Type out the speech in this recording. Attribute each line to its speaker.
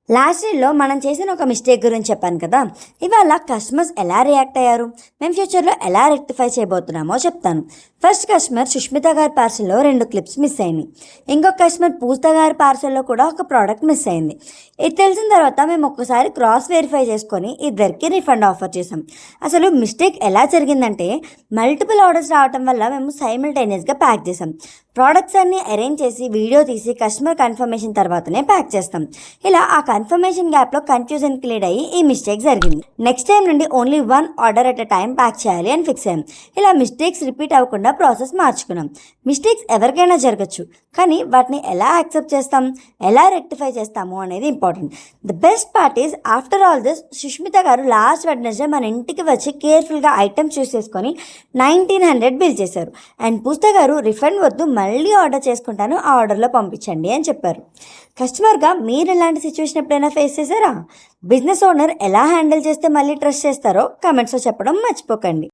Speaker 1: Last ఇయర్లో మనం చేసిన ఒక మిస్టేక్ గురించి చెప్పాను కదా. ఇవాళ కస్టమర్స్ ఎలా రియాక్ట్ అయ్యారు, మేము ఫ్యూచర్లో ఎలా రెక్టిఫై చేయబోతున్నామో చెప్తాను. ఫస్ట్ కస్టమర్ సుష్మిత గారి పార్సల్లో 2 క్లిప్స్ మిస్ అయింది. ఇంకొక కస్టమర్ పూజిత గారి పార్సల్లో కూడా ఒక ప్రోడక్ట్ మిస్ అయింది. ఇది తెలిసిన తర్వాత మేము ఒక్కసారి క్రాస్ వెరిఫై చేసుకొని ఇద్దరికి రిఫండ్ ఆఫర్ చేసాం. అసలు మిస్టేక్ ఎలా జరిగిందంటే, మల్టిపుల్ ఆర్డర్స్ రావడం వల్ల మేము సైమిల్టేనియస్గా ప్యాక్ చేసాం. ప్రోడక్ట్స్ అన్నీ అరేంజ్ చేసి వీడియో తీసి కస్టమర్ కన్ఫర్మేషన్ తర్వాతనే ప్యాక్ చేస్తాం. ఇలా ఆ కన్ఫర్మేషన్ గ్యాప్లో కన్ఫ్యూజన్ క్లియర్ అయ్యి ఈ మిస్టేక్ జరిగింది. నెక్స్ట్ టైం నుండి only 1 order at a time pack చేయాలి అని ఫిక్స్ అయ్యాం. ఇలా మిస్టేక్స్ రిపీట్ అవ్వకుండా ప్రాసెస్ మార్చుకున్నాం. మిస్టేక్స్ ఎవరికైనా జరగచ్చు, కానీ వాటిని ఎలా యాక్సెప్ట్ చేస్తాం, ఎలా రెక్టిఫై చేస్తాము అనేది important. The best part is after all this Sushmita గారు లాస్ట్ వెడ్నెస్డే మన ఇంటికి వచ్చి కేర్ఫుల్గా ఐటమ్స్ చూస్ చేసుకొని 1900 బిల్ చేశారు. అండ్ పూజిత గారు రిఫండ్ వద్దు, మళ్ళీ ఆర్డర్ చేసుకుంటాను, ఆ ఆర్డర్లో పంపించండి అని చెప్పారు. కస్టమర్గా మీరు ఇలాంటి సిచ్యువేషన్ ఎప్పుడైనా ఫేస్ చేశారా? బిజినెస్ ఓనర్ ఎలా హ్యాండిల్ చేస్తే మళ్ళీ ట్రస్ట్ చేస్తారో కామెంట్స్లో చెప్పడం మర్చిపోకండి.